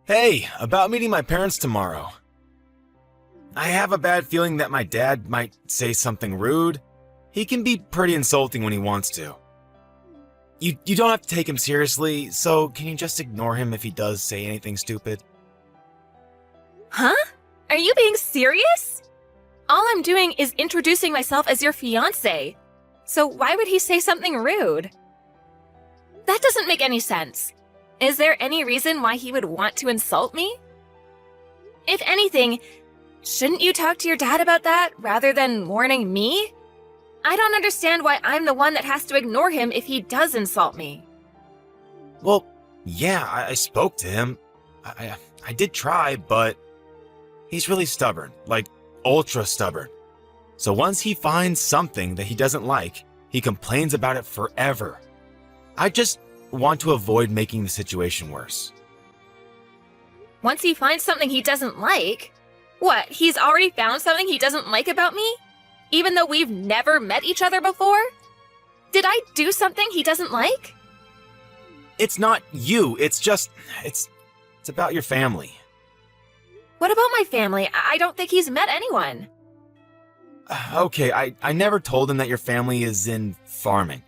Hey, about meeting my parents tomorrow. I have a bad feeling that my dad might say something rude. He can be pretty insulting when he wants to. You don't have to take him seriously, so can you just ignore him if he does say anything stupid? Huh? Are you being serious? All I'm doing is introducing myself as your fiancé. So why would he say something rude? That doesn't make any sense. Is there any reason why he would want to insult me? If anything, shouldn't you talk to your dad about that rather than warning me? I don't understand why I'm the one that has to ignore him if he does insult me. Well, yeah, I spoke to him. I did try, but he's really stubborn, like ultra stubborn. So once he finds something that he doesn't like, he complains about it forever. I just want to avoid making the situation worse. Once he finds something he doesn't like? What, he's already found something he doesn't like about me? Even though we've never met each other before? Did I do something he doesn't like? It's not you, it's about your family. What about my family? I don't think he's met anyone. Okay, I never told him that your family is in farming.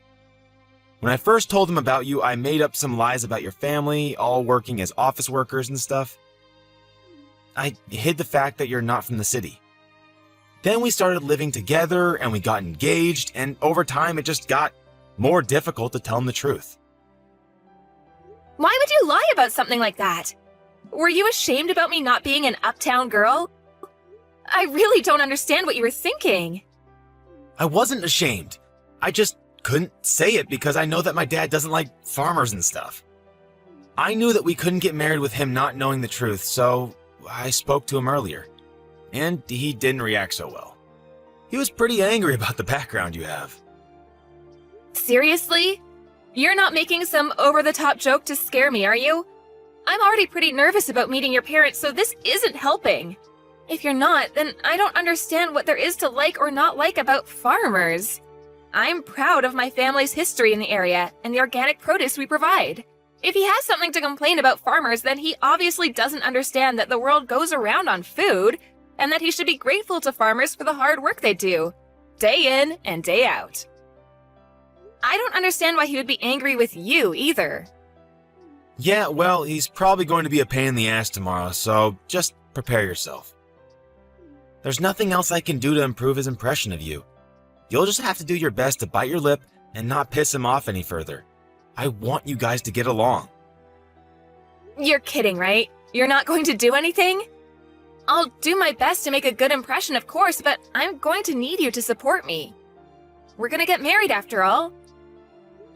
When I first told him about you, I made up some lies about your family, all working as office workers and stuff. I hid the fact that you're not from the city. Then we started living together and we got engaged, and over time it just got more difficult to tell him the truth. Why would you lie about something like that? Were you ashamed about me not being an uptown girl? I really don't understand what you were thinking. I wasn't ashamed. I just couldn't say it because I know that my dad doesn't like farmers and stuff. I knew that we couldn't get married with him not knowing the truth, so I spoke to him earlier. And he didn't react so well. He was pretty angry about the background you have. Seriously? You're not making some over-the-top joke to scare me, are you? I'm already pretty nervous about meeting your parents, so this isn't helping. If you're not, then I don't understand what there is to like or not like about farmers. I'm proud of my family's history in the area and the organic produce we provide. If he has something to complain about farmers, then he obviously doesn't understand that the world goes around on food, and that he should be grateful to farmers for the hard work they do, day in and day out. I don't understand why he would be angry with you either. Yeah, well, he's probably going to be a pain in the ass tomorrow, so just prepare yourself. There's nothing else I can do to improve his impression of you. You'll just have to do your best to bite your lip and not piss him off any further. I want you guys to get along. You're kidding, right? You're not going to do anything? I'll do my best to make a good impression, of course, but I'm going to need you to support me. We're gonna get married after all.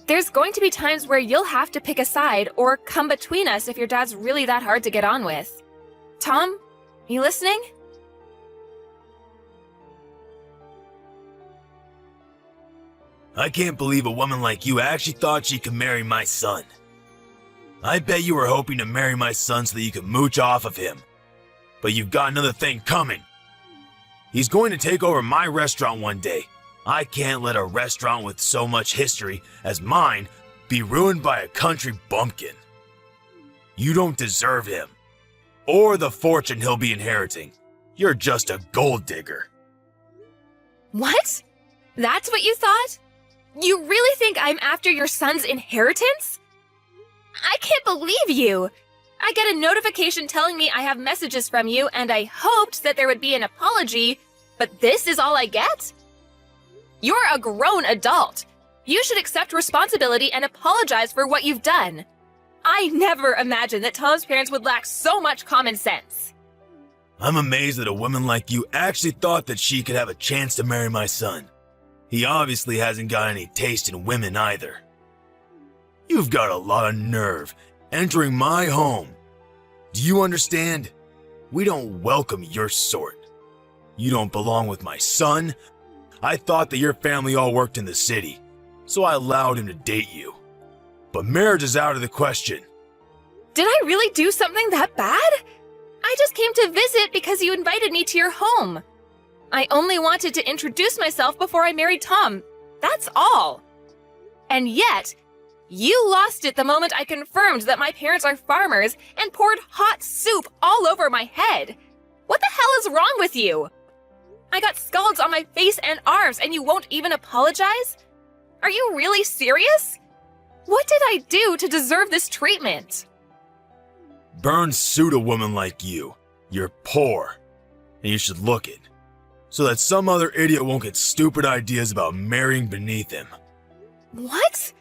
There's going to be times where you'll have to pick a side or come between us if your dad's really that hard to get on with. Tom, you listening? I can't believe a woman like you actually thought she could marry my son. I bet you were hoping to marry my son so that you could mooch off of him. But you've got another thing coming. He's going to take over my restaurant one day. I can't let a restaurant with so much history as mine be ruined by a country bumpkin. You don't deserve him, or the fortune he'll be inheriting. You're just a gold digger. What? That's what you thought? You really think I'm after your son's inheritance? I can't believe you! I get a notification telling me I have messages from you, and I hoped that there would be an apology, but this is all I get? You're a grown adult. You should accept responsibility and apologize for what you've done. I never imagined that Tom's parents would lack so much common sense. I'm amazed that a woman like you actually thought that she could have a chance to marry my son. He obviously hasn't got any taste in women either. You've got a lot of nerve entering my home. Do you understand? We don't welcome your sort. You don't belong with my son. I thought that your family all worked in the city, so I allowed him to date you. But marriage is out of the question. Did I really do something that bad? I just came to visit because you invited me to your home. I only wanted to introduce myself before I married Tom. That's all. And yet, You lost it the moment I confirmed that my parents are farmers and poured hot soup all over my head. What the hell is wrong with you? I got scalds on my face and arms and you won't even apologize? Are you really serious? What did I do to deserve this treatment? Burns suit a woman like you. You're poor, and you should look it, so that some other idiot won't get stupid ideas about marrying beneath him. What?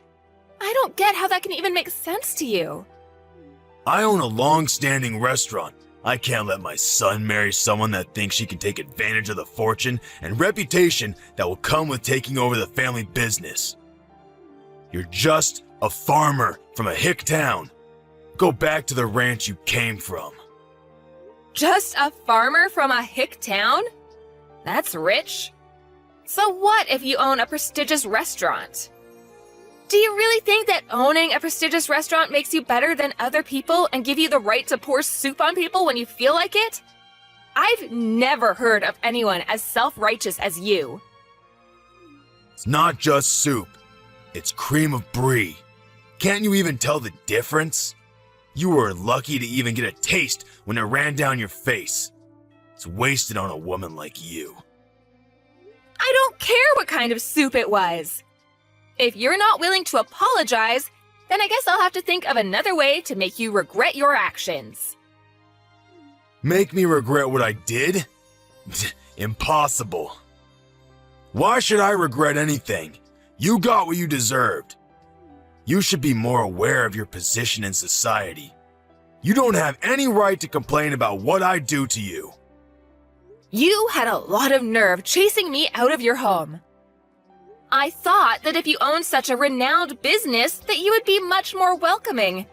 I don't get how that can even make sense to you. I own a long-standing restaurant. I can't let my son marry someone that thinks she can take advantage of the fortune and reputation that will come with taking over the family business. You're just a farmer from a hick town. Go back to the ranch you came from. Just a farmer from a hick town? That's rich. So what if you own a prestigious restaurant? Do you really think that owning a prestigious restaurant makes you better than other people and give you the right to pour soup on people when you feel like it? I've never heard of anyone as self-righteous as you. It's not just soup. It's cream of brie. Can't you even tell the difference? You were lucky to even get a taste when it ran down your face. It's wasted on a woman like you. I don't care what kind of soup it was. If you're not willing to apologize, then I guess I'll have to think of another way to make you regret your actions. Make me regret what I did? Impossible. Why should I regret anything? You got what you deserved. You should be more aware of your position in society. You don't have any right to complain about what I do to you. You had a lot of nerve chasing me out of your home. I thought that if you owned such a renowned business that you would be much more welcoming.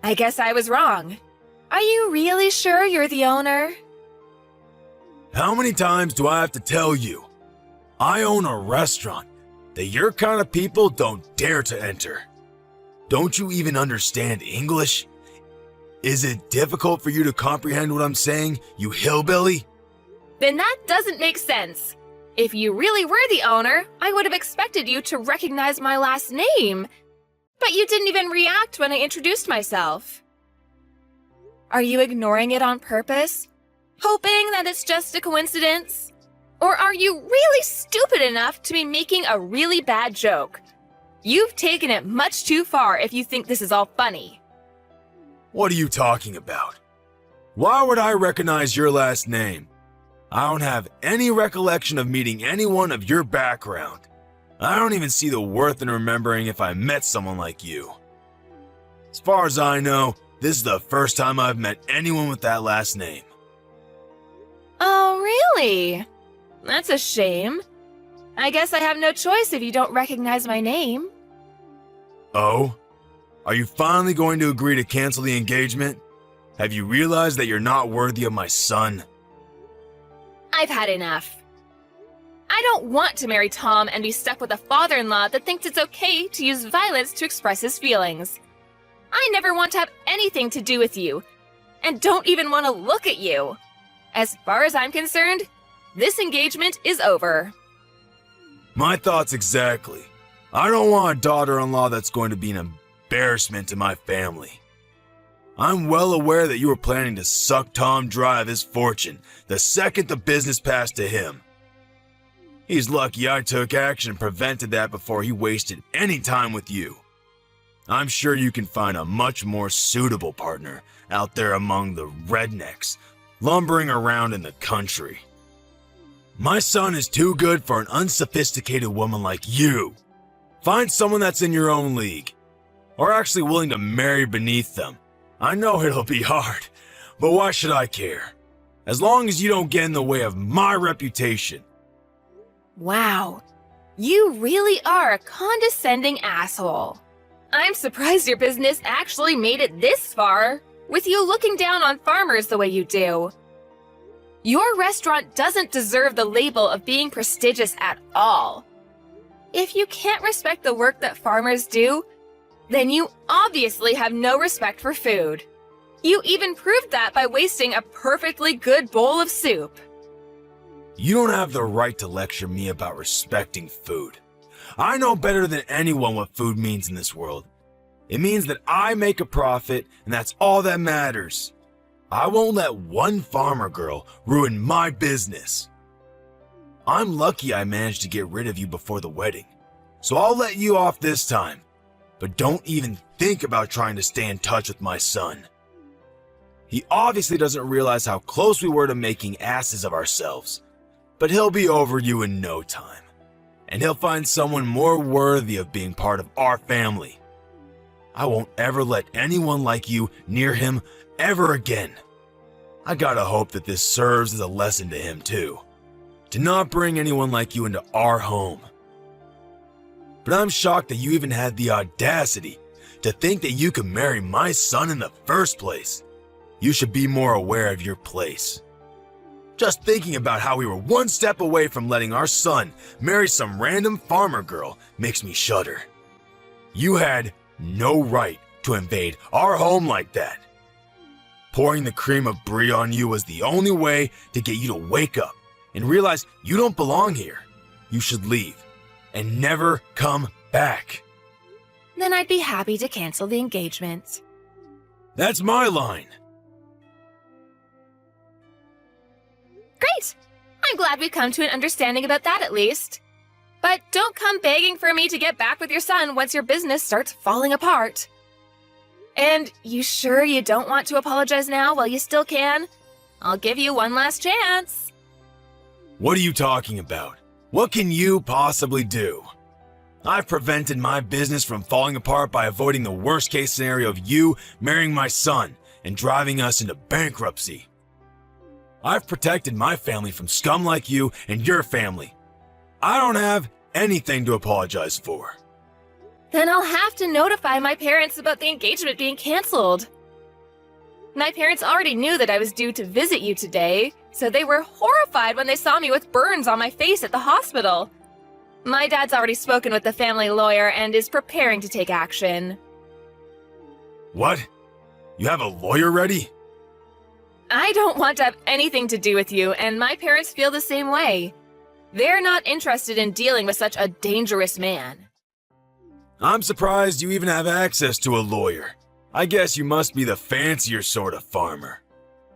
I guess I was wrong. Are you really sure you're the owner? How many times do I have to tell you? I own a restaurant that your kind of people don't dare to enter. Don't you even understand English? Is it difficult for you to comprehend what I'm saying, you hillbilly? Then that doesn't make sense. If you really were the owner, I would have expected you to recognize my last name. But you didn't even react when I introduced myself. Are you ignoring it on purpose? Hoping that it's just a coincidence? Or are you really stupid enough to be making a really bad joke? You've taken it much too far if you think this is all funny. What are you talking about? Why would I recognize your last name? I don't have any recollection of meeting anyone of your background. I don't even see the worth in remembering if I met someone like you. As far as I know, this is the first time I've met anyone with that last name. Oh, really? That's a shame. I guess I have no choice if you don't recognize my name. Oh? Are you finally going to agree to cancel the engagement? Have you realized that you're not worthy of my son? I've had enough. I don't want to marry Tom and be stuck with a father-in-law that thinks it's okay to use violence to express his feelings. I never want to have anything to do with you, and don't even want to look at you. As far as I'm concerned, this engagement is over. My thoughts exactly. I don't want a daughter-in-law that's going to be an embarrassment to my family. I'm well aware that you were planning to suck Tom dry of his fortune the second the business passed to him. He's lucky I took action and prevented that before he wasted any time with you. I'm sure you can find a much more suitable partner out there among the rednecks lumbering around in the country. My son is too good for an unsophisticated woman like you. Find someone that's in your own league, or actually willing to marry beneath them. I know it'll be hard, but why should I care? As long as you don't get in the way of my reputation. Wow, you really are a condescending asshole. I'm surprised your business actually made it this far, with you looking down on farmers the way you do. Your restaurant doesn't deserve the label of being prestigious at all. If you can't respect the work that farmers do, then you obviously have no respect for food. You even proved that by wasting a perfectly good bowl of soup. You don't have the right to lecture me about respecting food. I know better than anyone what food means in this world, It means that I make a profit, and that's all that matters. I won't let one farmer girl ruin my business. I'm lucky I managed to get rid of you before the wedding, so I'll let you off this time. But don't even think about trying to stay in touch with my son. He obviously doesn't realize how close we were to making asses of ourselves, but he'll be over you in no time, and he'll find someone more worthy of being part of our family. I won't ever let anyone like you near him ever again. I gotta hope that this serves as a lesson to him too, to not bring anyone like you into our home. But I'm shocked that you even had the audacity to think that you could marry my son in the first place. You should be more aware of your place. Just thinking about how we were one step away from letting our son marry some random farmer girl makes me shudder. You had no right to invade our home like that. Pouring the cream of brie on you was the only way to get you to wake up and realize you don't belong here. You should leave and never come back. Then I'd be happy to cancel the engagement. That's my line. Great! I'm glad we've come to an understanding about that at least. But don't come begging for me to get back with your son once your business starts falling apart. And you sure you don't want to apologize now while you still can? I'll give you one last chance. What are you talking about? What can you possibly do? I've prevented my business from falling apart by avoiding the worst case scenario of you marrying my son and driving us into bankruptcy. I've protected my family from scum like you and your family. I don't have anything to apologize for. Then I'll have to notify my parents about the engagement being canceled. My parents already knew that I was due to visit you today, so they were horrified when they saw me with burns on my face at the hospital. My dad's already spoken with the family lawyer and is preparing to take action. What? You have a lawyer ready? I don't want to have anything to do with you, and my parents feel the same way. They're not interested in dealing with such a dangerous man. I'm surprised you even have access to a lawyer. I guess you must be the fancier sort of farmer.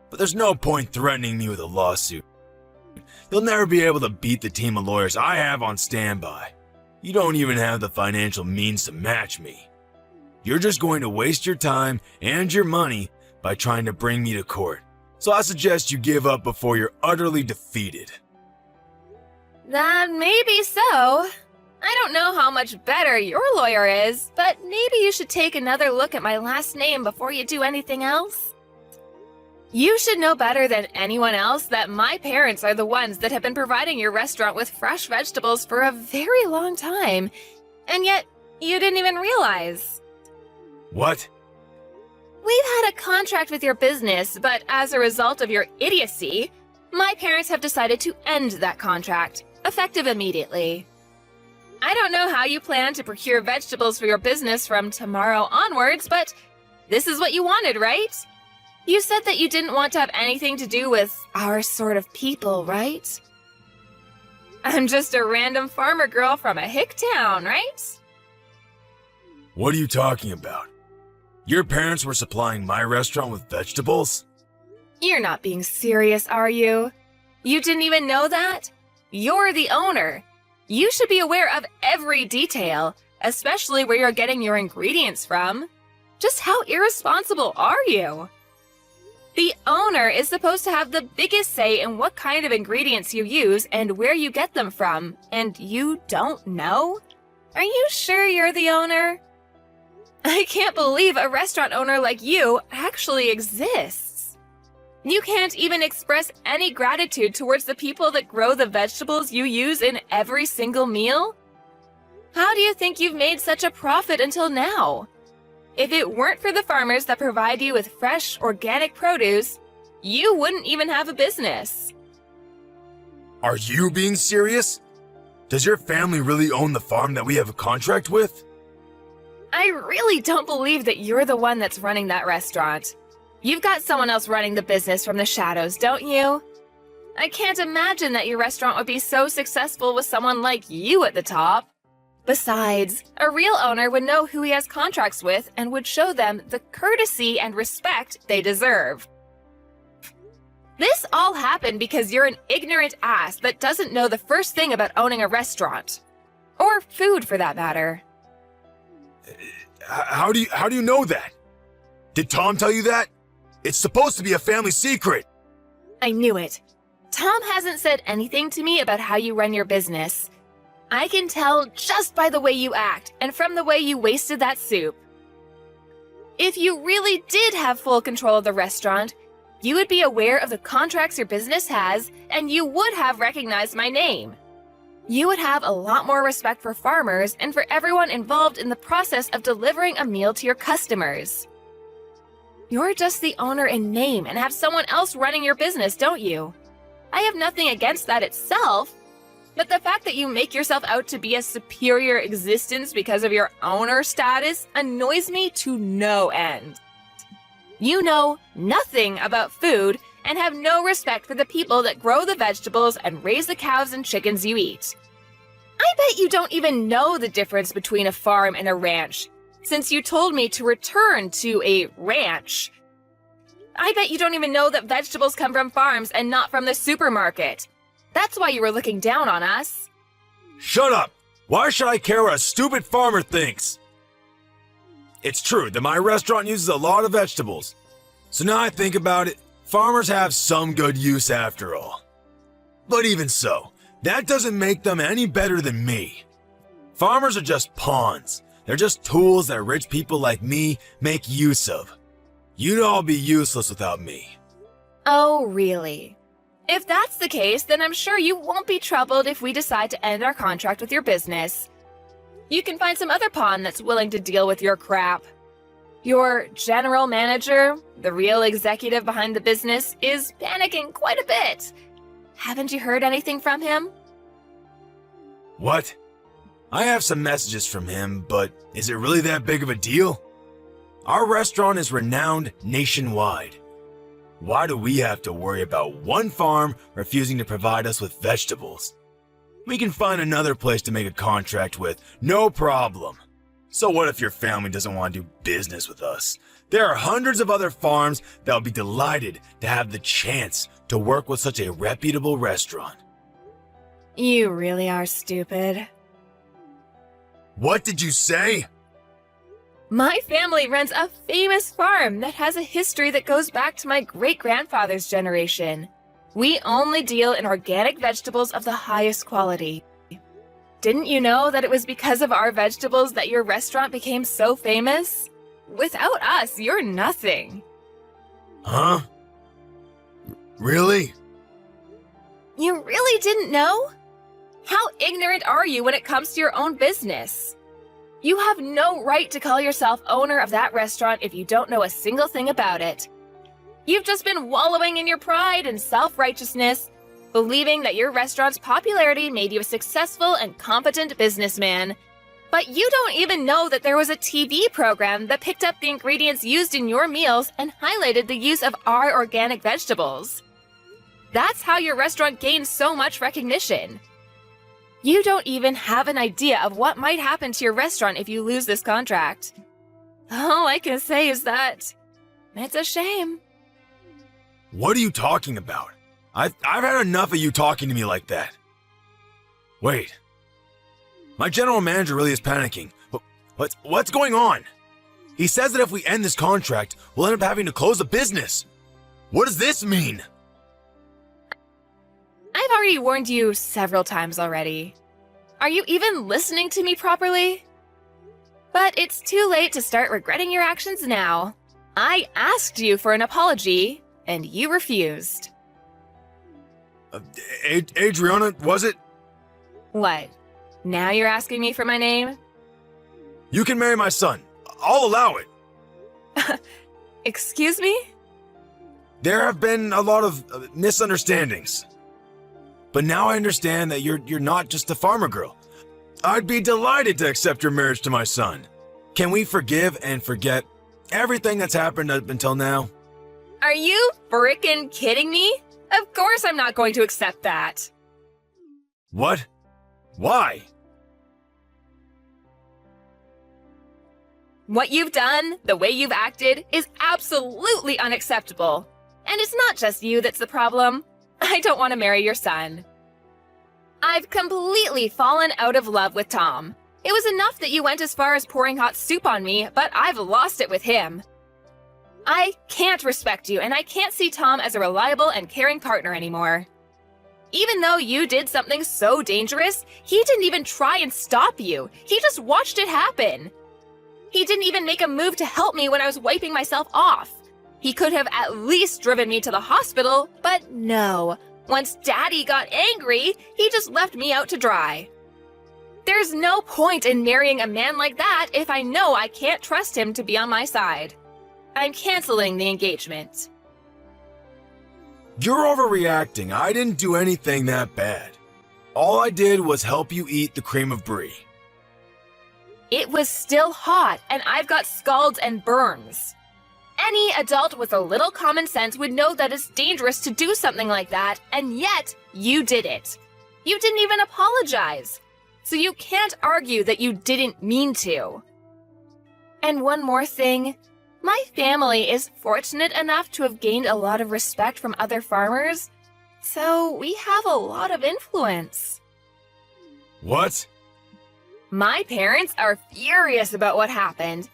But there's no point threatening me with a lawsuit. You'll never be able to beat the team of lawyers I have on standby. You don't even have the financial means to match me. You're just going to waste your time and your money by trying to bring me to court. So I suggest you give up before you're utterly defeated. That may be so. I don't know how much better your lawyer is, but maybe you should take another look at my last name before you do anything else. You should know better than anyone else that my parents are the ones that have been providing your restaurant with fresh vegetables for a very long time, and yet you didn't even realize. What? We've had a contract with your business, but as a result of your idiocy, my parents have decided to end that contract, effective immediately. I don't know how you plan to procure vegetables for your business from tomorrow onwards, but this is what you wanted, right? You said that you didn't want to have anything to do with our sort of people, right? I'm just a random farmer girl from a hick town, right? What are you talking about? Your parents were supplying my restaurant with vegetables? You're not being serious, are you? You didn't even know that? You're the owner. You should be aware of every detail, especially where you're getting your ingredients from. Just how irresponsible are you? The owner is supposed to have the biggest say in what kind of ingredients you use and where you get them from, and you don't know? Are you sure you're the owner? I can't believe a restaurant owner like you actually exists. You can't even express any gratitude towards the people that grow the vegetables you use in every single meal? How do you think you've made such a profit until now? If it weren't for the farmers that provide you with fresh, organic produce, you wouldn't even have a business. Are you being serious? Does your family really own the farm that we have a contract with? I really don't believe that you're the one that's running that restaurant. You've got someone else running the business from the shadows, don't you? I can't imagine that your restaurant would be so successful with someone like you at the top. Besides, a real owner would know who he has contracts with and would show them the courtesy and respect they deserve. This all happened because you're an ignorant ass that doesn't know the first thing about owning a restaurant. Or food, for that matter. How do you know that? Did Tom tell you that? It's supposed to be a family secret. I knew it. Tom hasn't said anything to me about how you run your business. I can tell just by the way you act and from the way you wasted that soup. If you really did have full control of the restaurant, you would be aware of the contracts your business has, and you would have recognized my name. You would have a lot more respect for farmers and for everyone involved in the process of delivering a meal to your customers. You're just the owner in name and have someone else running your business, don't you? I have nothing against that itself, but the fact that you make yourself out to be a superior existence because of your owner status annoys me to no end. You know nothing about food and have no respect for the people that grow the vegetables and raise the cows and chickens you eat. I bet you don't even know the difference between a farm and a ranch, since you told me to return to a ranch. I bet you don't even know that vegetables come from farms and not from the supermarket. That's why you were looking down on us. Shut up! Why should I care what a stupid farmer thinks? It's true that my restaurant uses a lot of vegetables. So now I think about it, farmers have some good use after all. But even so, that doesn't make them any better than me. Farmers are just pawns. They're just tools that rich people like me make use of. You'd all be useless without me. Oh, really? If that's the case, then I'm sure you won't be troubled if we decide to end our contract with your business. You can find some other pawn that's willing to deal with your crap. Your general manager, the real executive behind the business, is panicking quite a bit. Haven't you heard anything from him? What? I have some messages from him, but is it really that big of a deal? Our restaurant is renowned nationwide. Why do we have to worry about one farm refusing to provide us with vegetables? We can find another place to make a contract with, no problem. So what if your family doesn't want to do business with us? There are hundreds of other farms that will be delighted to have the chance to work with such a reputable restaurant. You really are stupid. What did you say? My family runs a famous farm that has a history that goes back to my great-grandfather's generation. We only deal in organic vegetables of the highest quality. Didn't you know that it was because of our vegetables that your restaurant became so famous? Without us, you're nothing. Huh? Really? You really didn't know? How ignorant are you when it comes to your own business? You have no right to call yourself owner of that restaurant if you don't know a single thing about it. You've just been wallowing in your pride and self-righteousness, believing that your restaurant's popularity made you a successful and competent businessman. But you don't even know that there was a TV program that picked up the ingredients used in your meals and highlighted the use of our organic vegetables. That's how your restaurant gained so much recognition. You don't even have an idea of what might happen to your restaurant if you lose this contract. All I can say is that it's a shame. What are you talking about? I've had enough of you talking to me like that. Wait. My general manager really is panicking. What's going on? He says that if we end this contract, we'll end up having to close the business. What does this mean? I've already warned you several times already. Are you even listening to me properly? But it's too late to start regretting your actions now. I asked you for an apology, and you refused. Adriana, was it? What? Now you're asking me for my name? You can marry my son. I'll allow it. Excuse me? There have been a lot of misunderstandings. But now I understand that you're not just a farmer girl. I'd be delighted to accept your marriage to my son. Can we forgive and forget everything that's happened up until now? Are you frickin' kidding me? Of course I'm not going to accept that. What? Why? What you've done, the way you've acted, is absolutely unacceptable. And it's not just you that's the problem. I don't want to marry your son. I've completely fallen out of love with Tom. It was enough that you went as far as pouring hot soup on me, but I've lost it with him. I can't respect you, and I can't see Tom as a reliable and caring partner anymore. Even though you did something so dangerous, he didn't even try and stop you. He just watched it happen. He didn't even make a move to help me when I was wiping myself off. He could have at least driven me to the hospital, but no. Once Daddy got angry, he just left me out to dry. There's no point in marrying a man like that if I know I can't trust him to be on my side. I'm canceling the engagement. You're overreacting. I didn't do anything that bad. All I did was help you eat the cream of brie. It was still hot, and I've got scalds and burns. Any adult with a little common sense would know that it's dangerous to do something like that, and yet you did it. You didn't even apologize. So you can't argue that you didn't mean to. And one more thing. My family is fortunate enough to have gained a lot of respect from other farmers, so we have a lot of influence. What? My parents are furious about what happened,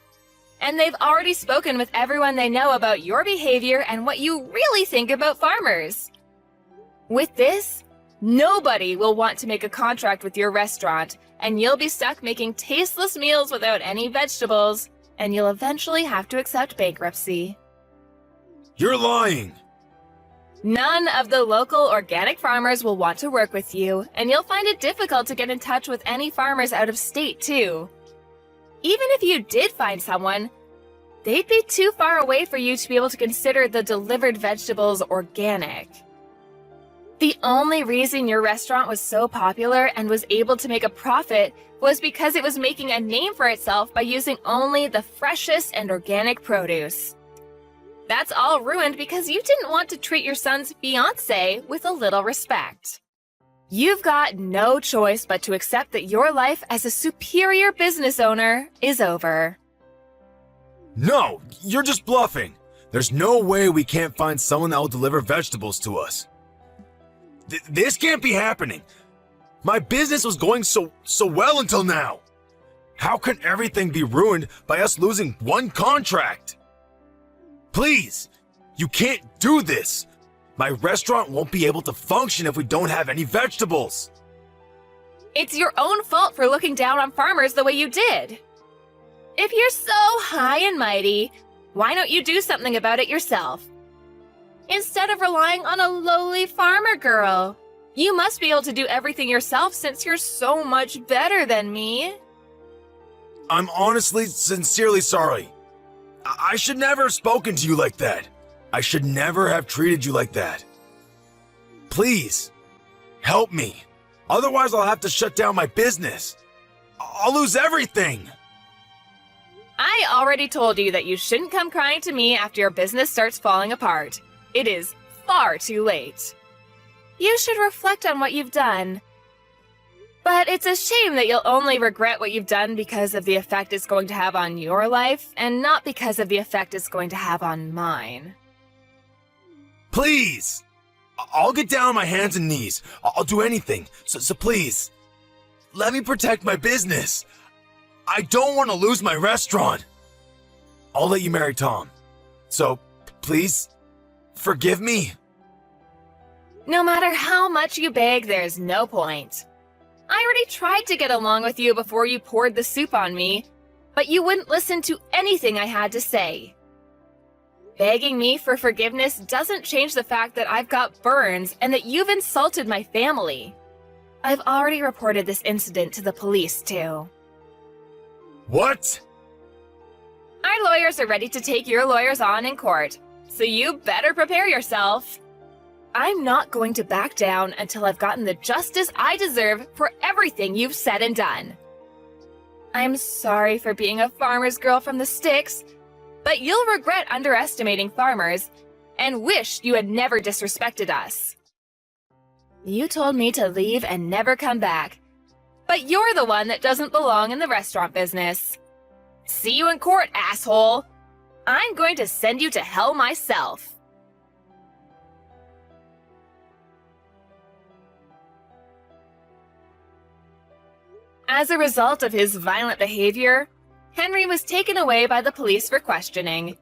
and they've already spoken with everyone they know about your behavior and what you really think about farmers. With this, nobody will want to make a contract with your restaurant, and you'll be stuck making tasteless meals without any vegetables, and you'll eventually have to accept bankruptcy. You're lying! None of the local organic farmers will want to work with you, and you'll find it difficult to get in touch with any farmers out of state, too. Even if you did find someone, they'd be too far away for you to be able to consider the delivered vegetables organic. The only reason your restaurant was so popular and was able to make a profit was because it was making a name for itself by using only the freshest and organic produce. That's all ruined because you didn't want to treat your son's fiancé with a little respect. You've got no choice but to accept that your life as a superior business owner is over. No, you're just bluffing. There's no way we can't find someone that will deliver vegetables to us. This can't be happening. My business was going so well until now. How can everything be ruined by us losing one contract? Please, you can't do this. My restaurant won't be able to function if we don't have any vegetables. It's your own fault for looking down on farmers the way you did. If you're so high and mighty, why don't you do something about it yourself? Instead of relying on a lowly farmer girl, you must be able to do everything yourself since you're so much better than me. I'm honestly, sincerely sorry. I should never have spoken to you like that. I should never have treated you like that. Please, help me. Otherwise, I'll have to shut down my business. I'll lose everything. I already told you that you shouldn't come crying to me after your business starts falling apart. It is far too late. You should reflect on what you've done. But it's a shame that you'll only regret what you've done because of the effect it's going to have on your life, and not because of the effect it's going to have on mine. Please! I'll get down on my hands and knees. I'll do anything. So please, let me protect my business. I don't want to lose my restaurant. I'll let you marry Tom. So, please, forgive me. No matter how much you beg, there's no point. I already tried to get along with you before you poured the soup on me, but you wouldn't listen to anything I had to say. Begging me for forgiveness doesn't change the fact that I've got burns and that you've insulted my family. I've already reported this incident to the police, too. What? Our lawyers are ready to take your lawyers on in court, so you better prepare yourself. I'm not going to back down until I've gotten the justice I deserve for everything you've said and done. I'm sorry for being a farmer's girl from the sticks, but you'll regret underestimating farmers and wish you had never disrespected us. You told me to leave and never come back, but you're the one that doesn't belong in the restaurant business. See you in court, asshole! I'm going to send you to hell myself. As a result of his violent behavior, Henry was taken away by the police for questioning.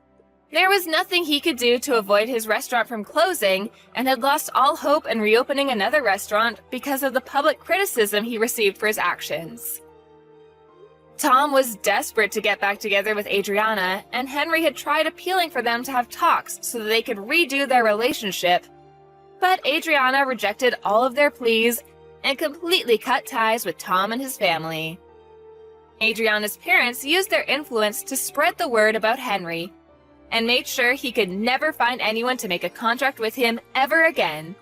There was nothing he could do to avoid his restaurant from closing, and had lost all hope in reopening another restaurant because of the public criticism he received for his actions. Tom was desperate to get back together with Adriana, and Henry had tried appealing for them to have talks so that they could redo their relationship. But Adriana rejected all of their pleas and completely cut ties with Tom and his family. Adriana's parents used their influence to spread the word about Henry, and made sure he could never find anyone to make a contract with him ever again.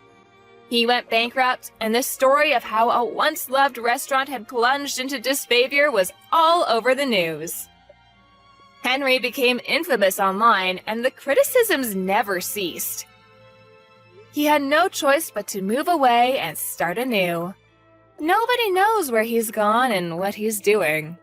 He went bankrupt, and the story of how a once-loved restaurant had plunged into disfavor was all over the news. Henry became infamous online, and the criticisms never ceased. He had no choice but to move away and start anew. Nobody knows where he's gone and what he's doing.